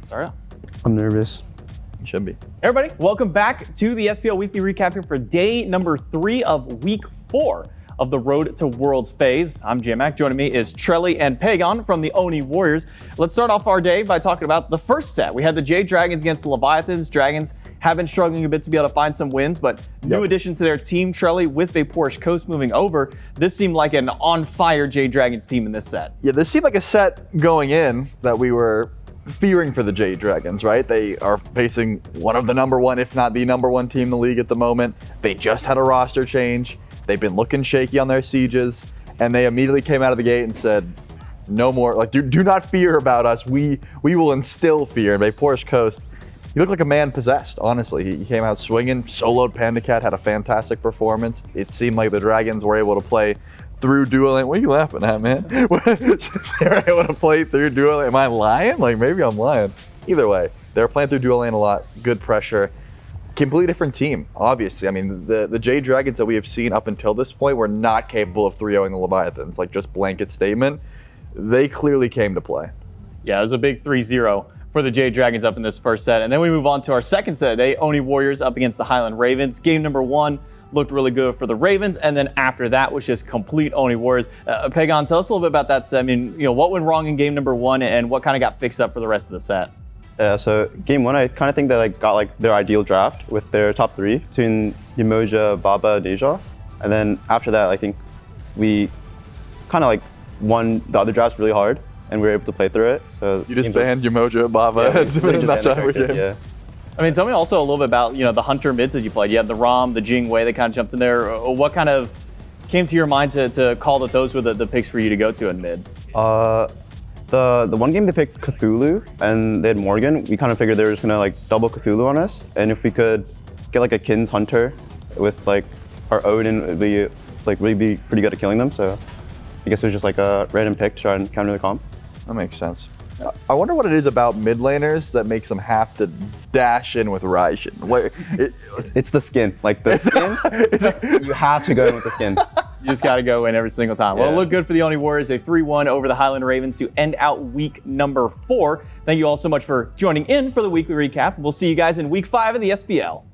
Start out. I'm nervous. You should be. Everybody, welcome back to the SPL Weekly Recap here for day number 3 of week 4 of the Road to Worlds phase. I'm J-Mac. Joining me is Trelly and PEGON from the Oni Warriors. Let's start off our day by talking about the first set. We had the Jade Dragons against the Leviathans. Dragons have been struggling a bit to be able to find some wins, but new addition to their team, Trelly, with Vapourish Coast moving over. This seemed like an on-fire Jade Dragons team in this set. Yeah, this seemed like a set going in that we were fearing for the Jade Dragons, right? They are facing one of the #1, if not the #1 team in the league at the moment. They just had a roster change. They've been looking shaky on their sieges, and they immediately came out of the gate and said, no more, like, do not fear about us. We will instill fear. And Vapourish Coast, he looked like a man possessed, honestly. He came out swinging, soloed Panda Cat, had a fantastic performance. It seemed like the Dragons were able to play through dual lane. What are you laughing at, man? They were able to play through dual lane. Am I lying? Like, maybe I'm lying. Either way, they were playing through dual lane a lot. Good pressure. Completely different team, obviously. I mean, the Jade Dragons that we have seen up until this point were not capable of 3-0ing the Leviathans, like just blanket statement. They clearly came to play. Yeah, it was a big 3-0 for the Jade Dragons up in this first set. And then we move on to our second set today, Oni Warriors up against the Highland Ravens. Game number 1 looked really good for the Ravens, and then after that was just complete Oni Warriors. PEGON, tell us a little bit about that set. I mean, what went wrong in game number 1 and what kind of got fixed up for the rest of the set? Yeah, so game 1, I kind of think they got their ideal draft with their top 3 between Umoja, Baba, Deja. And then after that, I think we kind of won the other drafts really hard, and we were able to play through it. So you just banned Umoja, Baba. Yeah. I mean, tell me also a little bit about the Hunter mids that you played. You had the Rom, the Jing Wei, they kind of jumped in there. What kind of came to your mind to call that those were the picks for you to go to in mid? The one game they picked Cthulhu and they had Morgan. We kind of figured they were just gonna double Cthulhu on us, and if we could get a Kin's Hunter with our Odin, it'd be really be pretty good at killing them. So I guess it was just a random pick to try and counter the comp. That makes sense. I wonder what it is about mid laners that makes them have to dash in with Raijin. It's the skin. The skin, you have to go in with the skin. You just got to go in every single time. Yeah. Well, it looked good for the Oni Warriors. A 3-1 over the Highland Ravens to end out week number 4. Thank you all so much for joining in for the weekly recap. We'll see you guys in week 5 of the SPL.